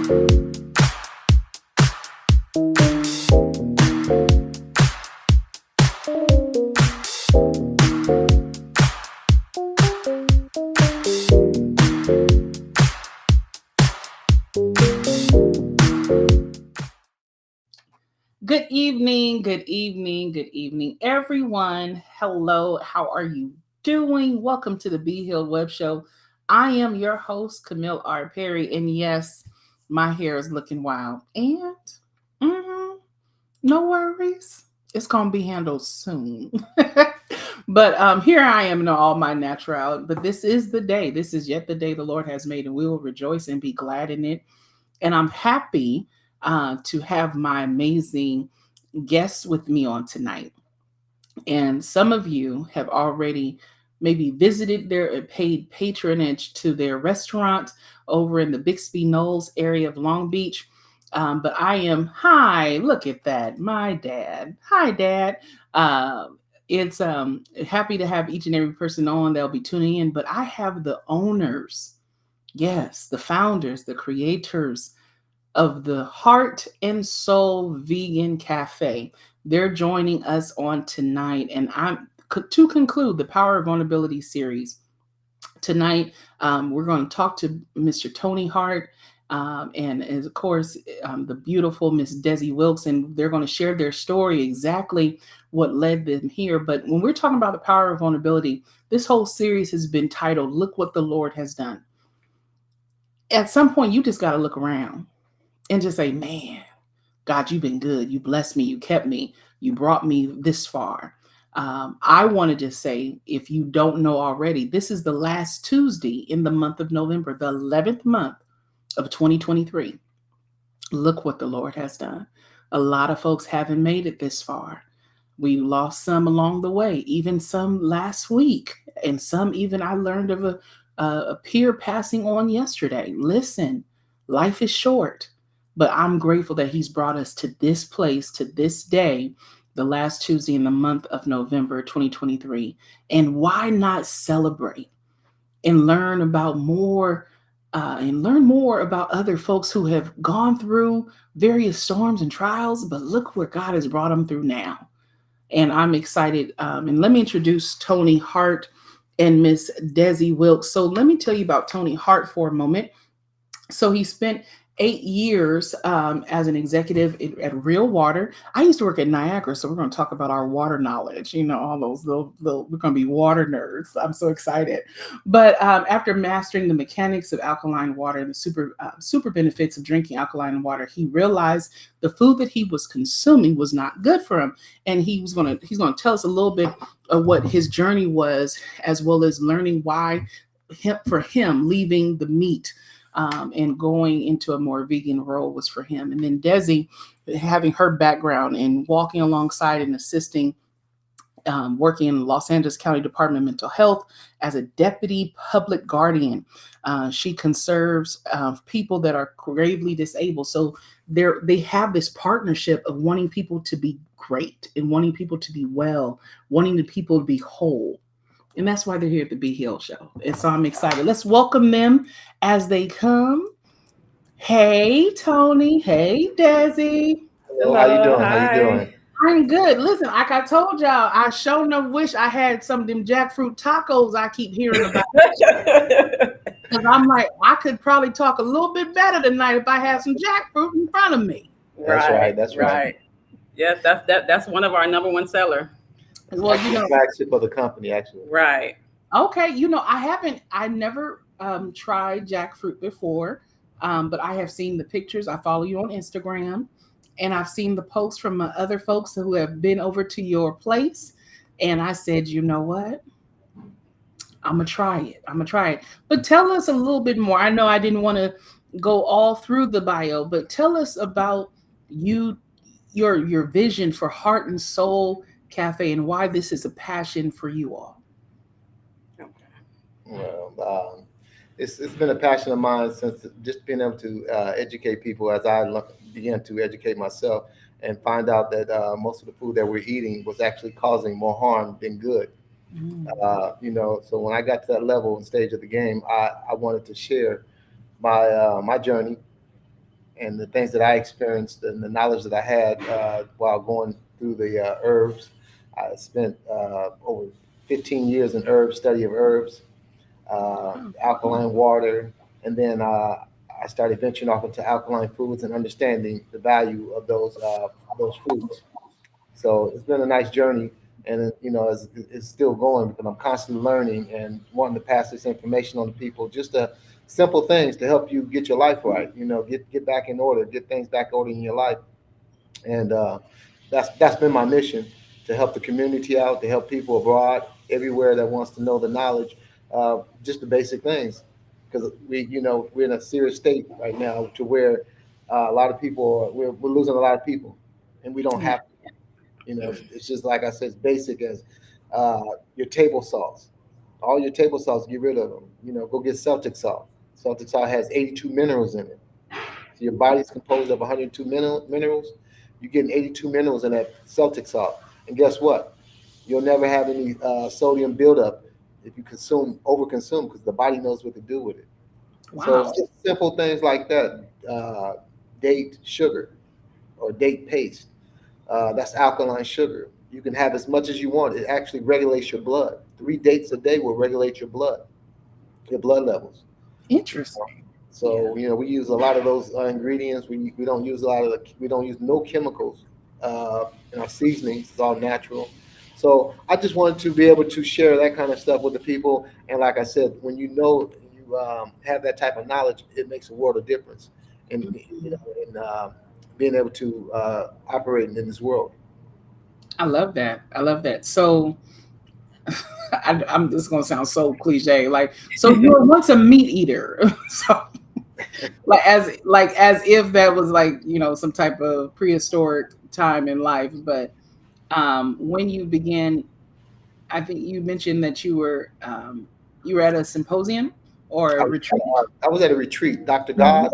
Good evening, good evening, good evening, everyone. Hello, how are you doing? Welcome to the Be Healed Web Show. I am your host, Camille R. Perry, and yes, my hair is looking wild. And no worries, it's gonna be handled soon. But here I am in all my natural. But this is the day. This is yet the day the Lord has made, and we will rejoice and be glad in it. And I'm happy to have my amazing guests with me on tonight. And some of you have already maybe visited their paid patronage to their restaurant over in the Bixby Knolls area of Long Beach. But hi, look at that, my dad. Hi, Dad. It's happy to have each and every person on that'll be tuning in. But I have the owners, yes, the founders, the creators of the Heart and Soul Vegan Cafe. They're joining us on tonight, and I'm to conclude the Power of Vulnerability series. Tonight, we're going to talk to Mr. Tony Hart, and of course, the beautiful Miss Desi Wilkes, and they're going to share their story, exactly what led them here. But when we're talking about the power of vulnerability, this whole series has been titled, Look What the Lord Has Done. At some point, you just got to look around and just say, man, God, you've been good. You blessed me. You kept me. You brought me this far. I want to just say, if you don't know already, this is the last Tuesday in the month of November, the 11th month of 2023. Look what the Lord has done. A lot of folks haven't made it this far. We lost some along the way, even some last week, and some even I learned of a peer passing on yesterday. Listen, life is short. But I'm grateful that he's brought us to this place, to this day, the last Tuesday in the month of November 2023. And why not celebrate and learn about more and learn more about other folks who have gone through various storms and trials, but look where God has brought them through now. And I'm excited. And let me introduce Tony Hart and Miss Desi Wilkes. So let me tell you about Tony Hart for a moment. So he spent 8 years as an executive at Real Water. I used to work at Niagara, so we're going to talk about our water knowledge. You know, all those little we're going to be water nerds. I'm so excited. But after mastering the mechanics of alkaline water and the super benefits of drinking alkaline water, he realized the food that he was consuming was not good for him, and he's going to tell us a little bit of what his journey was, as well as learning why for him leaving the meat and going into a more vegan role was for him. And then Desi, having her background in walking alongside and assisting, working in the Los Angeles County Department of Mental Health as a deputy public guardian. She conserves people that are gravely disabled. So they have this partnership of wanting people to be great and wanting people to be well, wanting the people to be whole. And that's why they're here at the Be Healed Show. And so I'm excited. Let's welcome them as they come. Hey, Tony. Hey, Desi. Hello, how you doing? How you doing? I'm good. Listen, like I told y'all, I sure enough wish I had some of them jackfruit tacos I keep hearing about. Because I'm like, I could probably talk a little bit better tonight if I had some jackfruit in front of me. That's right. That's right. Yes, that's one of our number one seller. Well, Actually, the flagship of the company, actually. Right. Okay, I never tried jackfruit before, but I have seen the pictures. I follow you on Instagram, and I've seen the posts from other folks who have been over to your place, and I said, you know what? I'm gonna try it. But tell us a little bit more. I know I didn't want to go all through the bio, but tell us about your vision for Heart and Soul Cafe and why this is a passion for you all. Well, it's been a passion of mine since just being able to educate people as I began to educate myself and find out that most of the food that we're eating was actually causing more harm than good. So when I got to that level and stage of the game, I wanted to share my journey and the things that I experienced and the knowledge that I had while going through the herbs. I spent over 15 years in herbs, study of herbs, alkaline water, and then I started venturing off into alkaline foods and understanding the value of those foods. So it's been a nice journey, and it's still going because I'm constantly learning and wanting to pass this information on to people. Just simple things to help you get your life right. Get back in order, get things back order in your life, and that's been my mission to help the community out, to help people abroad, everywhere that wants to know the knowledge, just the basic things, because we're in a serious state right now to where a lot of people we're losing a lot of people, and we don't Yeah. have to. It's just like I said, it's basic as uh, your table salts. All your table salts, get rid of them. Go get Celtic salt. Celtic salt has 82 minerals in it. So your body's composed of 102 minerals. You're getting 82 minerals in that Celtic salt. And guess what? You'll never have any sodium buildup if you overconsume, because the body knows what to do with it. So Wow. it's just simple things like that. Date sugar or date paste. That's alkaline sugar. You can have as much as you want. It actually regulates your blood. 3 dates a day will regulate your blood levels. Interesting. So we use a lot of those ingredients. We don't use we don't use no chemicals in our seasonings. It's all natural. So I just wanted to be able to share that kind of stuff with the people. And like I said, when you have that type of knowledge, it makes a world of difference in in being able to operate in this world. I love that. I love that. So I'm just gonna sound so cliche. Like, so you were once a meat eater. So like as if that was like, some type of prehistoric time in life. But when you began, I think you mentioned that you were at a symposium or I a was, retreat. I was at a retreat. Dr. Mhm. God,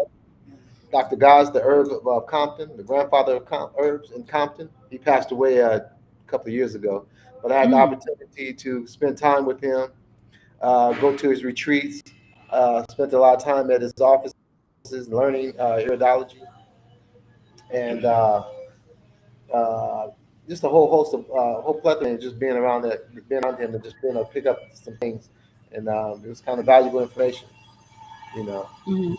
Dr. God's the herb of Compton, the grandfather of herbs in Compton. He passed away a couple of years ago, but I had the Mm. opportunity to spend time with him, go to his retreats, spent a lot of time at his offices learning iridology, and uh, just a whole host of whole plethora, and just being around him, and just being able to pick up some things, and it was kind of valuable information, you know. Mhm.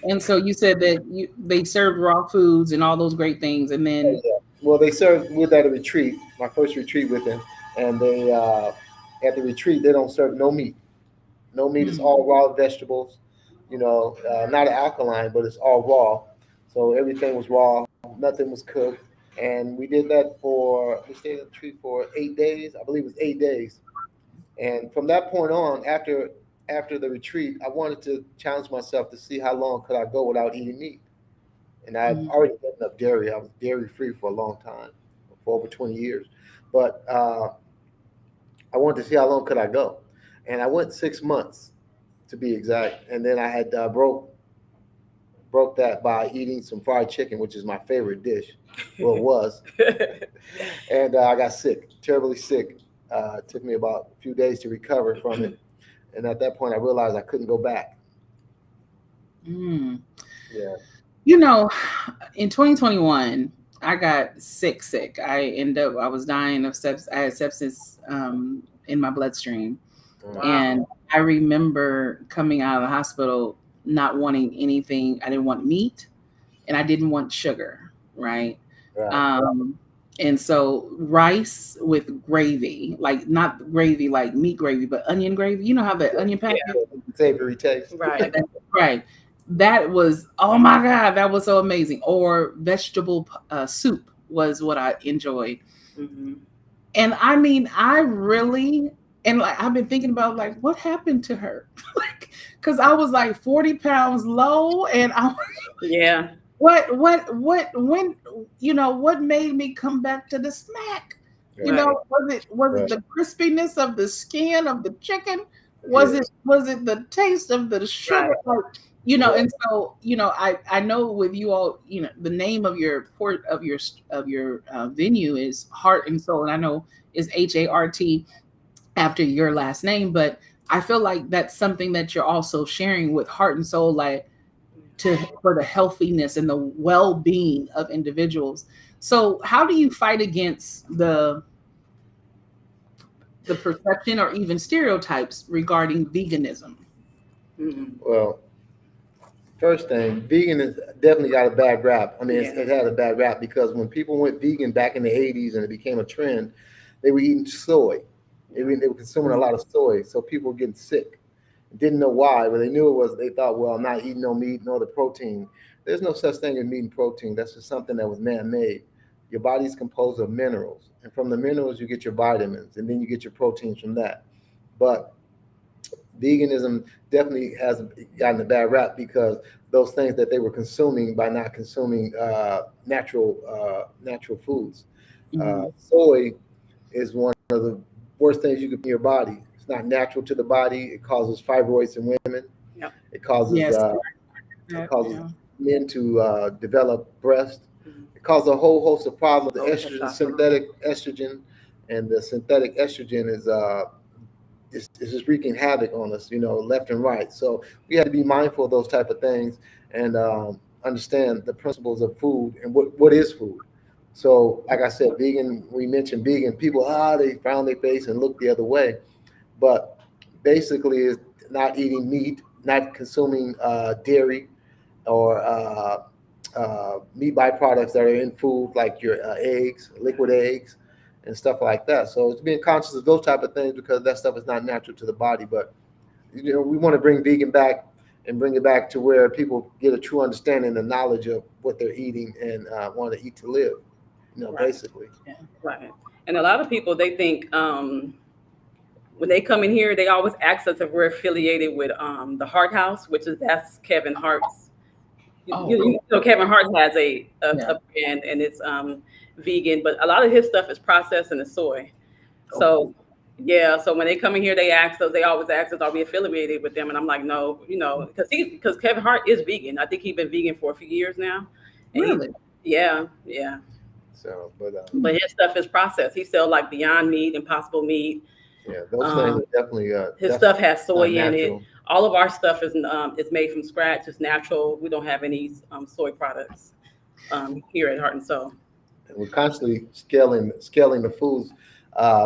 And so you said that they served raw foods and all those great things, and Oh, then yeah. Well, they served with at a retreat, my first retreat with him, and they at the retreat they don't serve no meat. No meat. It's mm, all raw vegetables. Not alkaline, but it's all raw. So everything was raw. Nothing was cooked, and we stayed at the retreat for 8 days. I believe it was 8 days. And from that point on, after the retreat, I wanted to challenge myself to see how long could I go without eating meat. And I had mm, already given up dairy. I was dairy free for a long time, for over 20 years. But I wanted to see how long could I go, and I went 6 months to be exact. And then I had broke that by eating some fried chicken, which is my favorite dish. Well, it was, and I got sick, terribly sick. It took me about a few days to recover from it, and at that point, I realized I couldn't go back. mm. Yeah. You know, in 2021, I got sick. I was dying of sepsis. I had sepsis in my bloodstream. Mm. Wow. And I remember coming out of the hospital not wanting anything. I didn't want meat and I didn't want sugar, right? Right. Um, and so rice with gravy, like not gravy like meat gravy, but onion gravy. You know how the onion Yeah. packet? Savory taste. Yeah, Right. that's right. That was, oh my God, that was so amazing. Or vegetable soup was what I enjoyed. Hmm. And I mean, I really, and like I've been thinking about like what happened to her, like because I was like 40 pounds low, and I Yeah. when what made me come back to the smack? Right. Was it Right. the crispiness of the skin of the chicken? Was Yeah. it the taste of the sugar? Right. Like, Right. and so I know with you all, the name of your port of your venue is Heart and Soul, and I know is Hart after your last name, but I feel like that's something that you're also sharing with Heart and Soul, like for the healthiness and the well-being of individuals. So how do you fight against the perception or even stereotypes regarding veganism? Mhm. Well, first thing, vegan has definitely got a bad rap. I mean, Yeah. it had a bad rap because when people went vegan back in the 80s and it became a trend, they were eating soy. They were consuming a lot of soy, so people were getting sick. Didn't know why, but they knew it was. They thought, well, I'm not eating no meat, no other protein. There's no such thing as meat and protein. That's just something that was man-made. Your body's composed of minerals, and from the minerals you get your vitamins, and then you get your proteins from that. But veganism definitely has gotten a bad rap because those things that they were consuming by not consuming natural foods. Mhm. Soy is one of the worst things you could put in your body. It's not natural to the body. It causes fibroids in women. Yep. It causes Yes. uh, it causes Yeah. men to develop breast. Mhm. It causes a whole host of problems. The Low estrogen, testosterone. synthetic estrogen, and the synthetic estrogen is just wreaking havoc on us, left and right. So we have to be mindful of those type of things and understand the principles of food and what is food. So, like I said, vegan. We mentioned vegan. People, they frown their face and look the other way. But basically, is not eating meat, not consuming dairy or meat byproducts that are in food, like your eggs, liquid eggs, and stuff like that. So it's being conscious of those type of things because that stuff is not natural to the body. But we want to bring vegan back and bring it back to where people get a true understanding and knowledge of what they're eating and want to eat to live. Right. Basically. Yeah. Right. And a lot of people they think when they come in here, they always ask us if we're affiliated with the Hart House, which is that's Kevin Hart's. Oh, Kevin Hart has a yeah. brand and it's vegan, but a lot of his stuff is processed in the soy. Okay. So yeah, so when they come in here, they ask us. They always ask us, "Are we affiliated with them?" And I'm like, "No, because Kevin Hart is vegan. I think he's been vegan for a few years now, and he, Really? yeah, yeah. So, but But his stuff is processed. He sells like Beyond Meat, Impossible Meat. yeah, those things Um, are definitely his stuff has soy not in it. natural. All of our stuff is made from scratch. It's natural. We don't have any soy products here at Heart and Soul. And we're constantly scaling the foods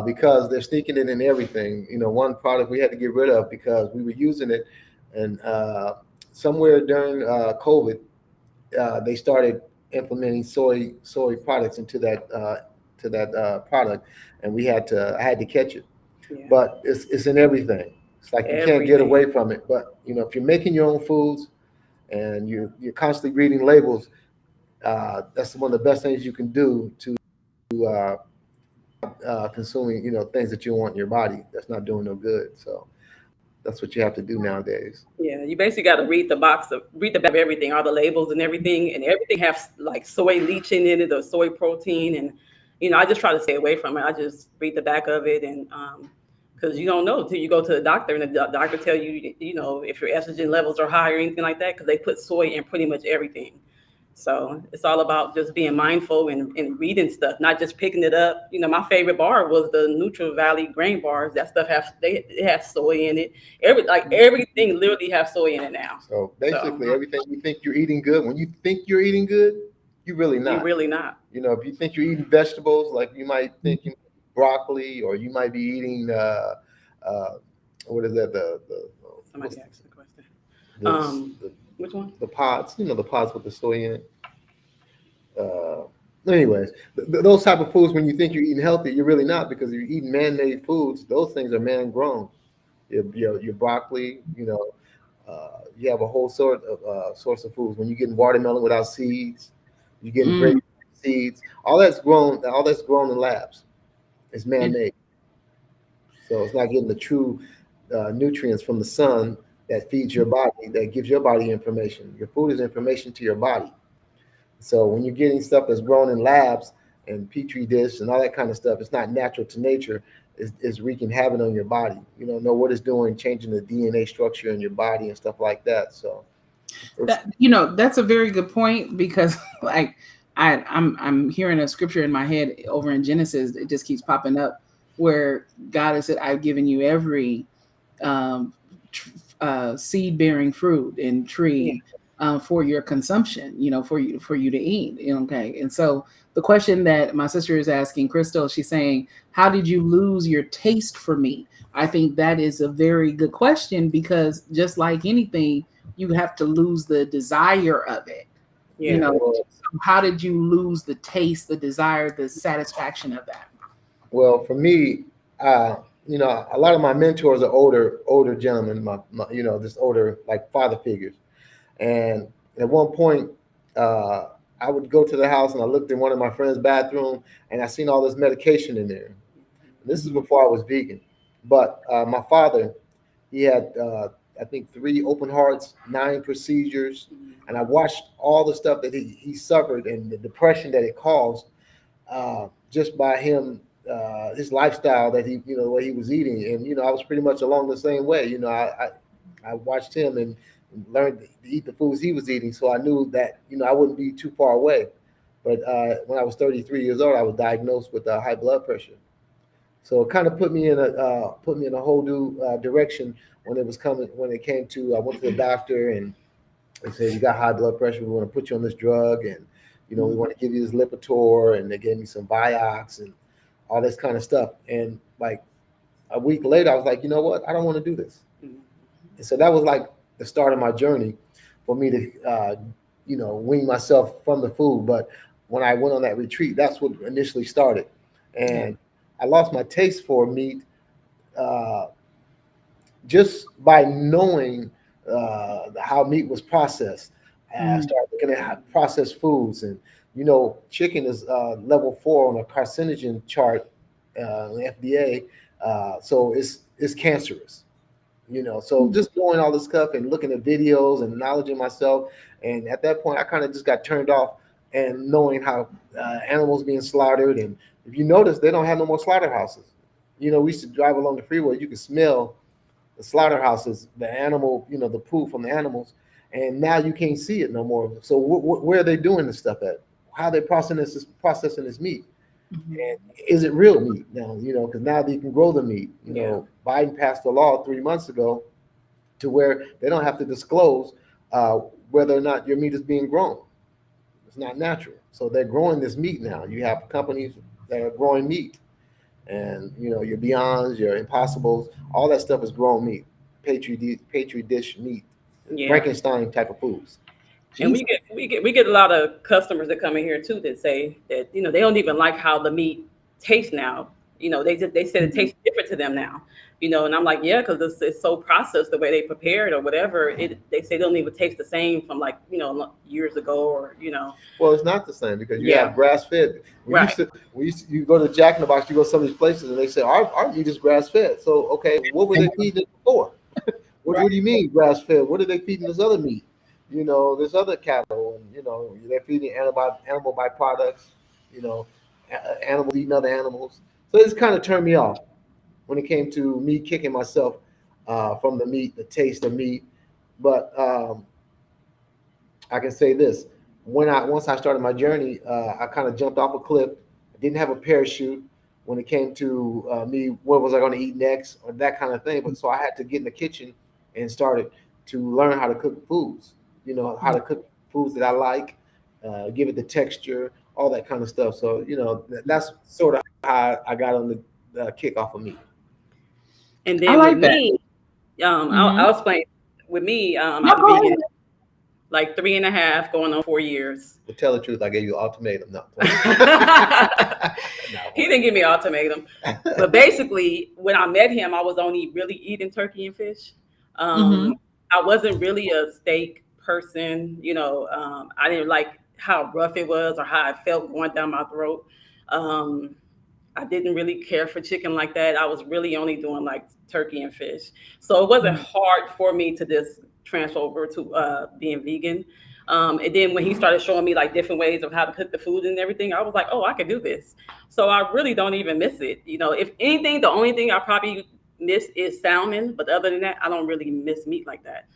because they're sneaking it in everything. One product we had to get rid of because we were using it, and somewhere during COVID, they started implementing soy products into that product, and I had to catch it. Yeah, But it's in everything. It's like you can't get everything. away from it. But if you're making your own foods and you're constantly reading labels, that's one of the best things you can do to uh, consuming things that you want in your body that's not doing no good. So that's what you have to do nowadays. Yeah, you basically got to read the back of everything, all the labels and everything has like soy leaching in it or soy protein, and I just try to stay away from it. I just read the back of it, and because you don't know until you go to the doctor and the doctor tell you, if your estrogen levels are high or anything like that, because they put soy in pretty much everything. So it's all about just being mindful and reading stuff, not just picking it up. My favorite bar was the Neutral Valley grain bars. That stuff it has soy in it. Everything literally has soy in it now. So So basically, everything you think you're eating good, when you think you're eating good, you're really you not. really not. If you think you're eating vegetables, like you might think you broccoli, or you might be eating uh, what is that? What's Somebody asked the question. the, the, Which one? the pods, the pods with the soy in it. Uh, Anyways, those type of foods, when you think you're eating healthy, you're really not because if you're eating man-made foods, those things are man-grown. Your broccoli, you have a whole sort of source of foods. When you're getting watermelon without seeds, you're getting Mm. grape seeds. All that's grown. All that's grown in labs. It's man-made, so it's not getting the true nutrients from the sun that feeds your body, that gives your body information. Your food is information to your body. So when you're getting stuff that's grown in labs and petri dish and all that kind of stuff, it's not natural to nature. Is wreaking havoc on your body. You don't know what it's doing, changing the DNA structure in your body and stuff like that. So it's That's a very good point because like I'm hearing a scripture in my head over in Genesis. It just keeps popping up where God has said, "I've given you every um, seed bearing fruit and Yeah. tree." for your consumption, for you to eat. Okay. And so the question that my sister is asking, Crystal, she's saying, how did you lose your taste for meat? I think that is a very good question, because just like anything, you have to lose the desire of it. You Yeah. know, Well, so how did you lose the taste, the desire, the satisfaction of that? well, for me, a lot of my mentors are older gentlemen, just older like father figures. And at one point, uh, I would go to the house and I looked in one of my friend's bathroom and I seen all this medication in there. This is Mhm. before I was vegan, but my father, he had I think 3 open hearts, 9 procedures, and I watched all the stuff that he suffered and the depression that it caused, just by him, his lifestyle that the way he was eating. And I was pretty much along the same way. I watched him and learned to eat the foods he was eating, so I knew that I wouldn't be too far away. But when I was 33 years old, I was diagnosed with high blood pressure. So it kind of put me in a whole new direction when it came to. I went to the doctor and they said, you got high blood pressure. We want to put you on this drug, and we want to give you this Lipitor, and they gave me some Vioxx and all this kind of stuff. And like a week later, I was like, you know what? I don't want to do this. Mhm. And so that was like the start of my journey for me to, wean myself from the food. But when I went on that retreat, that's what initially started, Yeah. and I lost my taste for meat, uh, just by knowing how meat was processed. I Mm. started looking at processed foods, and chicken is level 4 on a carcinogen chart, FDA. So it's cancerous. So Mm. just doing all this stuff and looking at videos and acknowledging myself, and at that point, I kind of just got turned off. And knowing how animals being slaughtered, and if you notice, they don't have no more slaughterhouses. We used to drive along the freeway, you could smell the slaughterhouses, the animal, the poo from the animals, and now you can't see it no more. So where are they doing this stuff at? How are they processing this meat? Mhm. And is it real meat now? Because now they can grow the meat. Yeah. Biden passed a law 3 months ago to where they don't have to disclose uh, whether or not your meat is being grown. It's not natural. So they're growing this meat now. You have companies that are growing meat, and your Beyonds, your Impossibles, all that stuff is grown meat, petri dish meat, Yeah. Frankenstein type of foods. And Jesus. we get a lot of customers that come in here too that say that they don't even like how the meat tastes now. They said it Mhm. tastes different to them now. And I'm like, yeah, because it's so processed the way they prepare it or whatever. They say they don't even taste the same from like years ago or. Well, it's not the same because you Yeah. have grass fed. Right. You go to Jack in the Box, you go to some of these places, and they say our meat is grass fed. So okay, what were they feeding it before? What Right. do you mean grass fed? What are they feeding this other meat? This other cattle, and they're feeding animal byproducts. Animals eating other animals. So it's kind of turned me off when it came to me kicking myself from the meat, the taste of meat. But I can say this: once I started my journey, I kind of jumped off a cliff. I didn't have a parachute when it came to me. What was I going to eat next, or that kind of thing? But so I had to get in the kitchen and started to learn how to cook foods. How Mm. to cook foods that I like, give it the texture, all that kind of stuff. So that's sort of how I got on the kick off of meat. And I then with like that. me, Hmm. I'll explain. With me, No, I've been go vegan like 3.5, going on 4 years. To tell the truth, I gave you an ultimatum. No, He didn't give me an ultimatum. But basically, when I met him, I was only really eating turkey and fish. ahead. Um, I wasn't really a steak person. I didn't like how rough it was or how it felt going down my throat. Um, I didn't really care for chicken like that. I was really only doing like turkey and fish. So it wasn't Hmm. hard for me to just transfer over to being vegan. And then when he started showing me like different ways of how to cook the food and everything, I was like, oh, I can do this. So I really don't even miss it. If anything, the only thing I probably miss is salmon. But other than that, I don't really miss meat like that.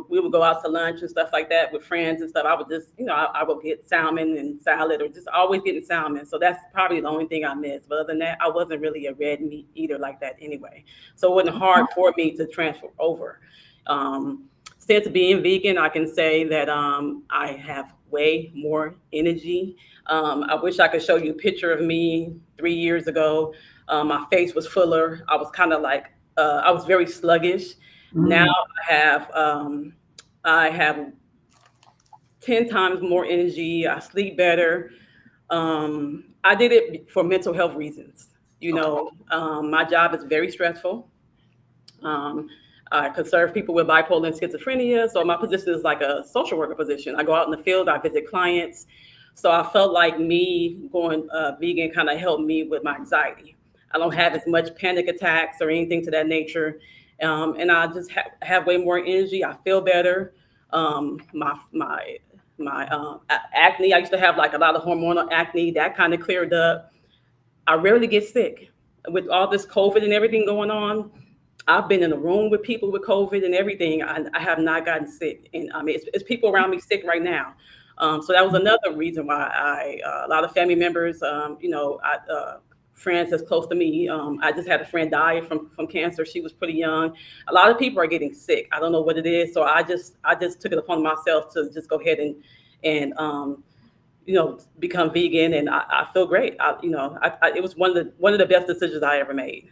We would go out to lunch and stuff like that with friends and stuff. I would just, I would get salmon and salad or just always getting salmon. So that's probably the only thing I miss. But other than that, I wasn't really a red meat eater like that anyway. So it wasn't hard for me to transfer over. Um, since being vegan, I can say that I have way more energy. I wish I could show you a picture of me 3 years ago. My face was fuller. I was kind of like I was very sluggish. Now Mm. I have 10 times more energy. I sleep better. I did it for mental health reasons. Okay. My job is very stressful. Um, I could serve people with bipolar and schizophrenia. So my position is like a social worker position. I go out in the field, I visit clients. So I felt like me going vegan kind of helped me with my anxiety. I don't have as much panic attacks or anything to that nature. And I just have way more energy. I feel better. My acne, I used to have like a lot of hormonal acne that kind of cleared up. I rarely get sick with all this COVID and everything going on. I've been in a room with people with COVID and everything. I have not gotten sick, and I mean, it's people around me sick right now. So that was another reason why a lot of family members, friends that's close to me. I just had a friend die from cancer. She was pretty young. A lot of people are getting sick. I don't know what it is. So I just took it upon myself to just go ahead and become vegan, and I feel great. It was one of the best decisions I ever made.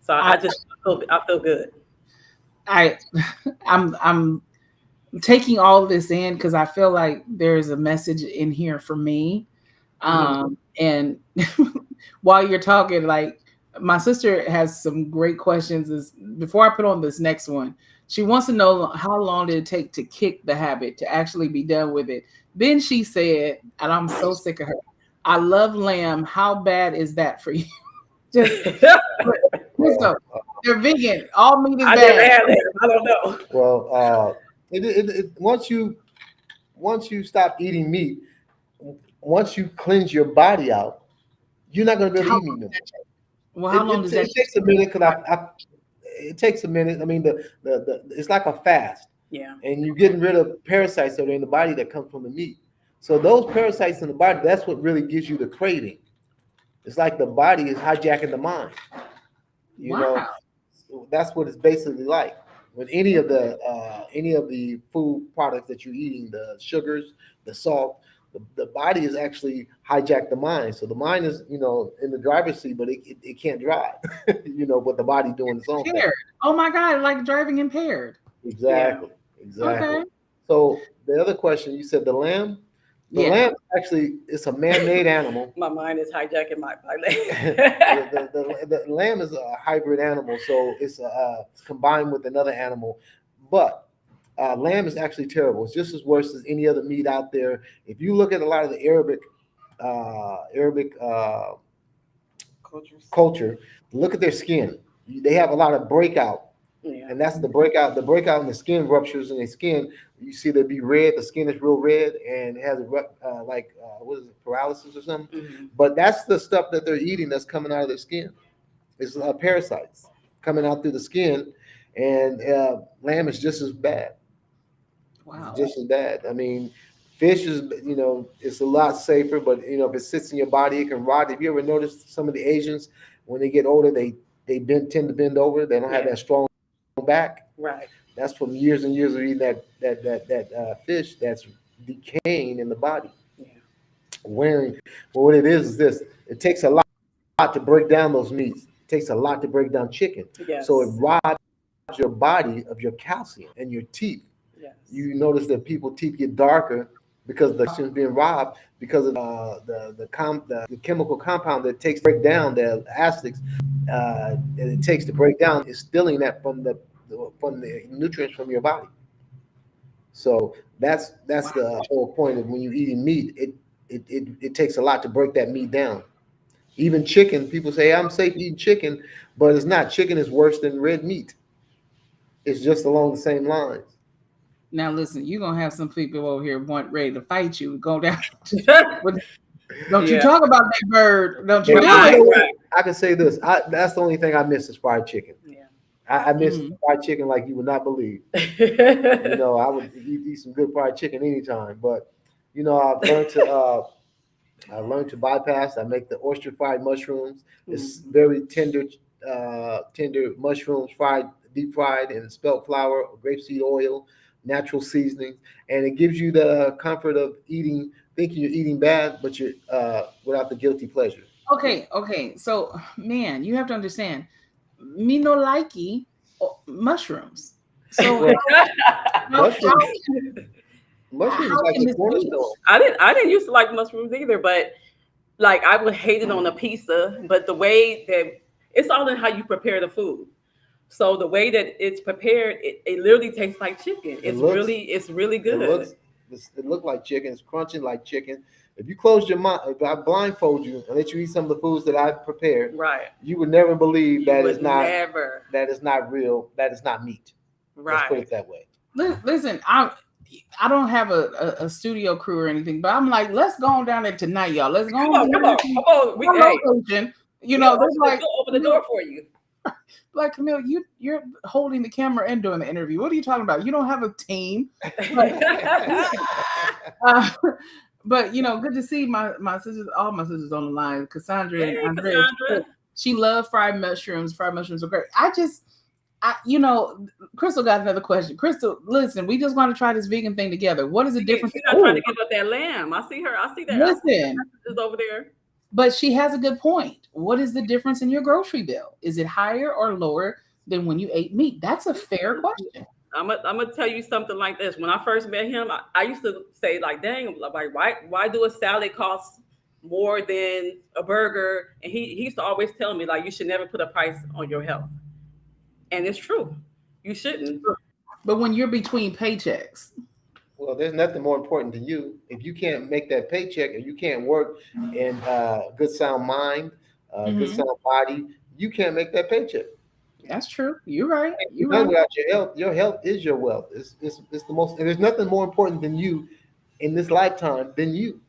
So I, I feel good. I, I'm taking all this in because I feel like there's a message in here for me. Hmm. And while you're talking, like my sister has some great questions. Is before I put on this next one, she wants to know how long did it take to kick the habit to actually be done with it. Then she said, and I'm so sick of her. I love lamb. How bad is that for you? Just so Well, they're vegan. All meat is I never bad. had it. I don't know. well, once you stop eating meat, once you cleanse your body out, you're not going to be able to How eat meat no more. well? How long does that It takes a minute because it takes a minute. I mean, it's like a fast, Yeah. and you're getting rid of parasites that are in the body that come from the meat. So those parasites in the body, that's what really gives you the craving. It's like the body is hijacking the mind. You know, Wow. that's what it's basically like. With any of the food products that you're eating, the sugars, the salt, the body is actually hijacked the mind. So the mind is, in the driver's seat, but it can't drive. But the body doing its own thing. Impaired. Oh my God, like driving impaired. Yeah. Exactly, exactly. Okay. So the other question, you said the lamb. The Yeah. lamb actually is a man-made animal. My mind is hijacking my leg. The lamb is a hybrid animal, so it's combined with another animal. But lamb is actually terrible. It's just as worse as any other meat out there. If you look at a lot of the Arabic Cultures. culture, look at their skin. They have a lot of breakout, Yeah. and that's the breakout. The breakout in the skin ruptures in their skin. You see, they be red. The skin is real red, and it has what is it, paralysis or something. Hmm. But that's the stuff that they're eating that's coming out of their skin. It's parasites coming out through the skin, and lamb is just as bad. It's Wow. just as bad. I mean, fish is, it's a lot safer, but if it sits in your body, it can rot. Have you ever noticed some of the Asians when they get older, tend to bend over. They don't have Yeah. that strong back. Right. That's from years and years of eating that fish that's decaying in the body, Yeah. wearing. Well, what it is this: it takes a lot to break down those meats. It takes a lot to break down chicken. So it Yes. robs your body of your calcium and your teeth. Yes. You notice that people's teeth get darker because the calcium is being robbed because of the chemical compound that takes to break down the acids and it takes to break down is stealing that from the nutrients from your body. So that's Wow. the whole point of when you're eating meat. It takes a lot to break that meat down. Even chicken, people say I'm safe eating chicken, but it's not. Chicken is worse than red meat. It's just along the same lines. Now listen, you're gonna have some people over here want ready to fight you. Go down. But don't you Yeah. talk about that bird. Don't you But do Right. it. Right. I can say this. That's the only thing I miss is fried chicken. Yeah. I miss Mm. fried chicken like you would not believe. I would eat some good fried chicken anytime. But I've learned to bypass. I make the oyster fried mushrooms. It's Mhm. very tender mushrooms fried deep fried in spelt flour, grapeseed oil, natural seasonings, and it gives you the comfort of eating, thinking you're eating bad, but you're without the guilty pleasure. Okay. So, man, you have to understand, me no likey mushrooms. So Well, how, mushrooms, how mushrooms is like can the this be? cornerstone. I didn't used to like mushrooms either, but like I would hate it on a pizza. But the way that it's all in how you prepare the food. So the way that it's prepared, it literally tastes like chicken. It looks, It's really it good. looks, it look like chicken. It's crunching like chicken. If you close your mind, if I blindfold you and let you eat some of the foods that I've prepared, Right. you would never believe You that would is not never. that is not real. That is not meat. Let's put Right. it that way. Listen, I don't have a studio crew or anything, but I'm like, let's go on down there tonight, y'all. Let's go Come on on, come on, come on. one Hey, location. You we'll know, they're like, open the door for you. like Camille, you're holding the camera and doing the interview. What are you talking about? You don't have a team. But, uh, but good to see my sisters, all my sisters on the line. Cassandra and Hey, Andrea. Cassandra. She loved fried mushrooms. Fried mushrooms are great. Crystal got another question. Crystal, listen, we just want to try this vegan thing together. What is the difference? She's not trying to give up that lamb. I see her. I see that. I see Listen, messages over there. but she has a good point. What is the difference in your grocery bill? Is it higher or lower than when you ate meat? That's a fair question. I'm gonna tell you something like this. When I first met him, I used to say like, "Dang, like why do a salad cost more than a burger?" And he used to always tell me like, "You should never put a price on your health," and it's true. You shouldn't. But when you're between paychecks, Well, there's nothing more important than you. If you can't make that paycheck and you can't work in good sound mind, good Mhm. sound body, you can't make that paycheck. That's true. You're right. You're You're done right. without your health. Your health is your wealth. It's the most. And there's nothing more important than you in this lifetime than you.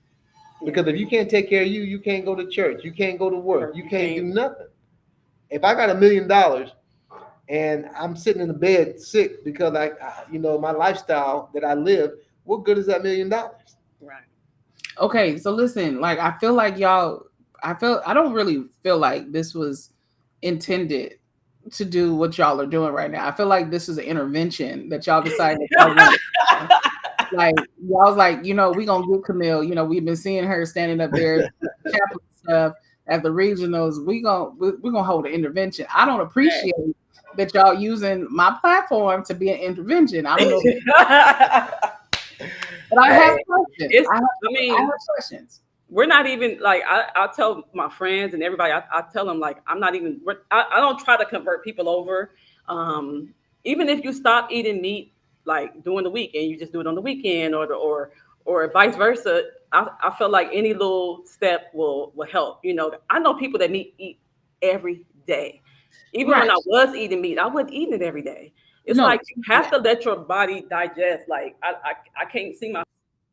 Because if you can't take care of you, you can't go to church. You can't go to work. You can't do nothing. If I got $1 million and I'm sitting in the bed sick because my lifestyle that I live, what good is that $1 million? Right. Okay, so listen, like I feel like I don't really feel like this was intended to do what y'all are doing right now. I feel like this is an intervention that y'all decided that y'all wanted. Like y'all was like, we gonna get Camille. We've been seeing her standing up there, chaplain stuff at the regionals. We gonna hold an intervention. I don't appreciate that y'all using my platform to be an intervention. I don't know, but I have questions. I have questions. We're not even like I tell my friends and everybody. I tell them like I'm not even. I don't try to convert people over. Even if you stop eating meat like during the week and you just do it on the weekend or vice versa, I feel like any little step will help. I know people that eat every day. Even when I was eating meat, I wasn't eating it every day. It's like you have to let your body digest. Like I can't see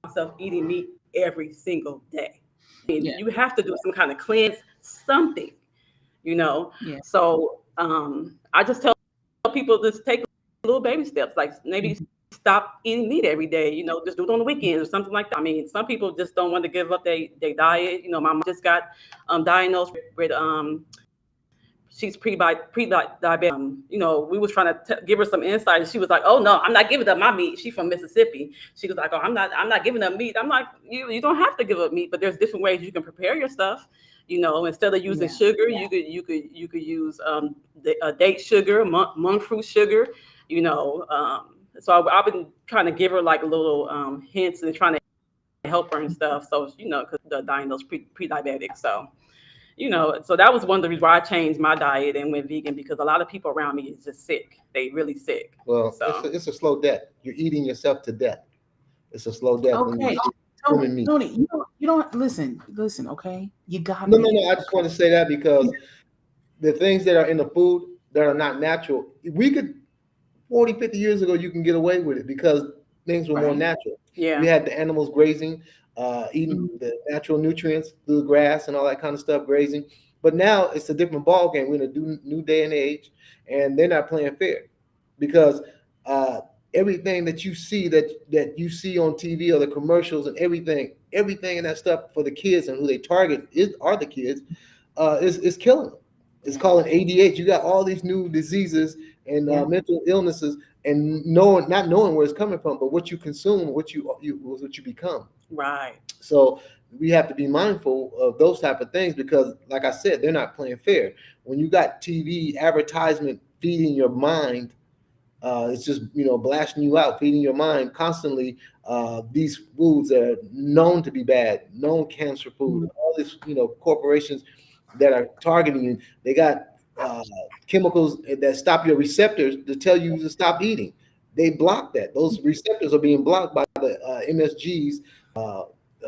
myself eating meat every single day. You have to do some kind of cleanse, something. Yeah. So I just tell people just take little baby steps, like maybe stop eating meat every day, just do it on the weekends or something like that. I mean, some people just don't want to give up their diet. My mom just got diagnosed with she's pre-diabetic. We was trying to give her some insight, and she was like, "Oh no, I'm not giving up my meat." She's from Mississippi. She was like, "Oh, I'm not giving up meat." I'm like, "You don't have to give up meat, but there's different ways you can prepare your stuff. Instead of using sugar, you could use date sugar, monk fruit sugar. So I've been trying to give her like little hints and trying to help her and stuff. So because the diagnosed pre-diabetic, so. So that was one of the reasons why I changed my diet and went vegan, because a lot of people around me is just sick. They really sick. Well, so. it's a slow death. You're eating yourself to death. It's a slow death. Okay. Tony, you don't listen, okay? You got No. me. I just want to say that because the things that are in the food that are not natural, we could 40, 50 years ago, you can get away with it because things were more natural. Yeah. We had the animals grazing, eating the natural nutrients through the grass and all that kind of stuff, grazing. But now it's a different ball game. We're in a new day and age, and they're not playing fair because everything that you see on TV or the commercials and everything and that stuff for the kids and who they target are the kids, is killing them. It's called ADH. You got all these new diseases and mental illnesses, and not knowing where it's coming from, but what you consume, what you become. Right. So we have to be mindful of those type of things because, like I said, they're not playing fair. When you got TV advertisement feeding your mind, it's just blasting you out, feeding your mind constantly. These foods that are known to be bad, known cancer food, all these corporations that are targeting you. They got chemicals that stop your receptors to tell you to stop eating. They block that. Those receptors are being blocked by the MSGs,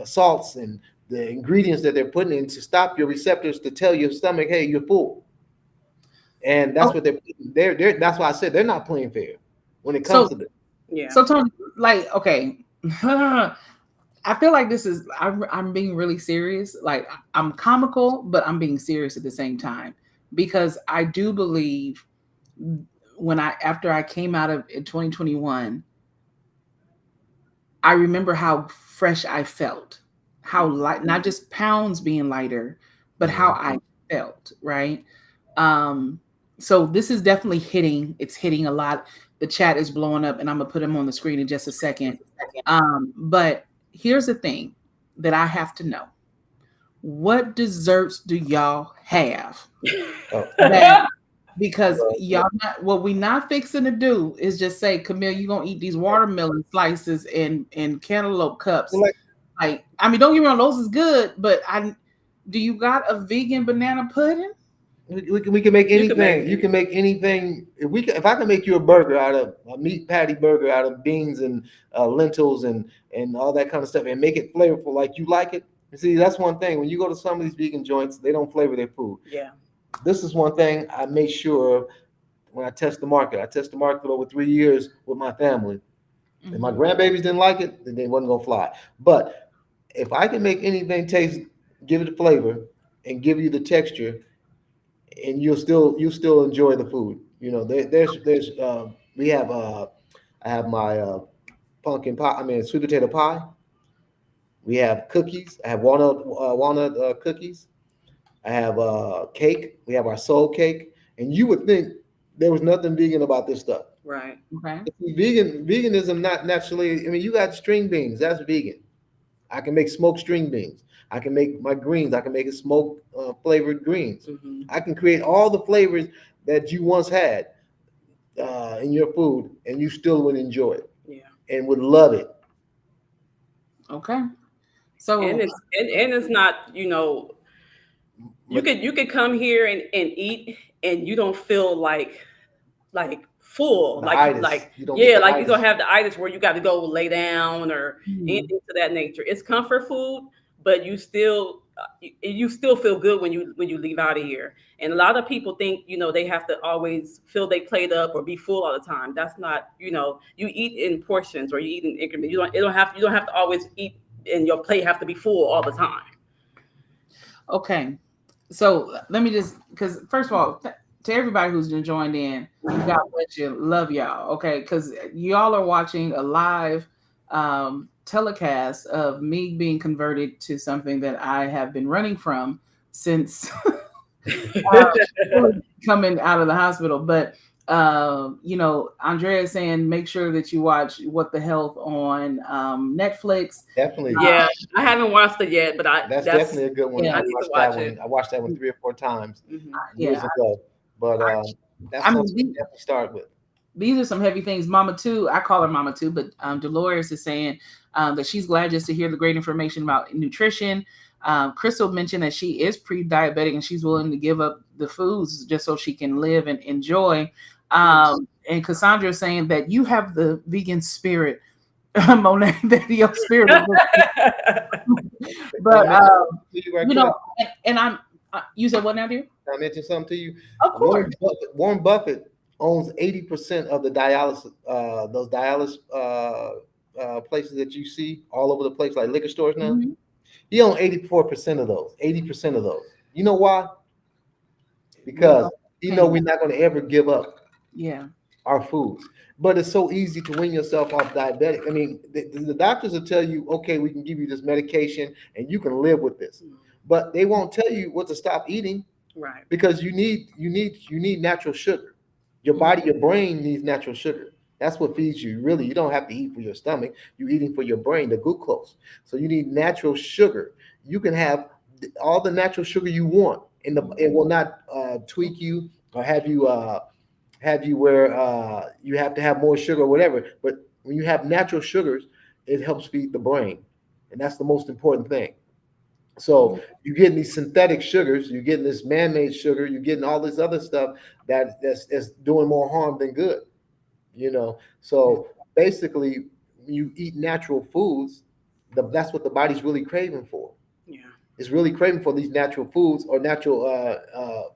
salts, and the ingredients that they're putting in to stop your receptors to tell your stomach, hey, you're full. And that's what they're that's why I said they're not playing fair when it comes to this. Yeah. So Tony, like, okay, I feel like this is I'm being really serious. Like, I'm comical, but I'm being serious at the same time, because I do believe after I came out of in 2021, I remember how fresh I felt, how light, not just pounds being lighter, but how I felt, right? So this is definitely hitting. It's hitting a lot. The chat is blowing up, and I'm gonna put them on the screen in just a second. But here's the thing that I have to know: what desserts do y'all have? Because y'all what we not fixing to do is just say, Camille, you're gonna eat these watermelon slices and cantaloupe cups. Like, I mean, don't get me wrong, those is good, but do you got a vegan banana pudding? We can make anything. You can make anything. If I can make you a burger out of a meat patty burger out of beans and lentils and all that kind of stuff, and make it flavorful like you like it. You see, that's one thing. When you go to some of these vegan joints, they don't flavor their food. Yeah. This is one thing I made sure when I test the market. I tested the market for over 3 years with my family. If my grandbabies didn't like it, then they wasn't gonna fly. But if I can make anything taste, give it a flavor, and give you the texture, and you'll still enjoy the food. We have I have my pumpkin pie. I mean, sweet potato pie. We have cookies. I have walnut cookies. I have cake. We have our soul cake. And you would think there was nothing vegan about this stuff. Right. Okay. Veganism not naturally. I mean, you got string beans. That's vegan. I can make smoked string beans. I can make my greens. I can make it smoked flavored greens. I can create all the flavors that you once had in your food, and you still would enjoy it. Yeah. And would love it. Okay. So and it's not, you could come here and eat, and you don't feel like full, you don't have the itis where you got to go lay down or anything to that nature. It's comfort food, but you still feel good when you leave out of here. And a lot of people think they have to always fill their plate up or be full all the time. That's not, you eat in portions, or you eat in increments. You don't have to always eat, and your plate have to be full all the time. Okay, so let me just, because first of all, to everybody who's been joined in, God bless you, love y'all. Okay, because y'all are watching a live telecast of me being converted to something that I have been running from since coming out of the hospital. But Andrea is saying make sure that you watch What the Health on Netflix. Definitely. Yeah, I haven't watched it yet, but that's definitely a good one. Yeah, I need to watch it. I watched that one 3 or 4 times years Yeah. ago. But that's something to definitely start with. These are some heavy things. Mama too, I call her Mama too, but Dolores is saying that she's glad just to hear the great information about nutrition. Crystal mentioned that she is pre-diabetic and she's willing to give up the foods just so she can live and enjoy. And Cassandra is saying that you have the vegan spirit, Monet, that your spirit. But and I'm. You said what now, dear? Can I mention something to you? Of course. Warren Buffett owns 80% of the dialysis, those dialysis places that you see all over the place, like liquor stores now. Mm-hmm. He owns 84% of those. 80% of those. You know why? Because he know we're not going to ever give up. Yeah. Our foods. But it's so easy to wean yourself off diabetic. I mean, the doctors will tell you, okay, we can give you this medication and you can live with this. But they won't tell you what to stop eating Right. because you need natural sugar. Your body, your brain needs natural sugar. That's what feeds you. Really, you don't have to eat for your stomach. You're eating for your brain, the glucose. So you need natural sugar. You can have all the natural sugar you want, and it will not tweak you or have you where you have to have more sugar or whatever. But when you have natural sugars, it helps feed the brain, and that's the most important thing. So you're getting these synthetic sugars, you're getting this man-made sugar, you're getting all this other stuff that's doing more harm than good. So basically, when you eat natural foods, that's what the body's really craving for. Yeah. It's really craving for these natural foods or natural uh,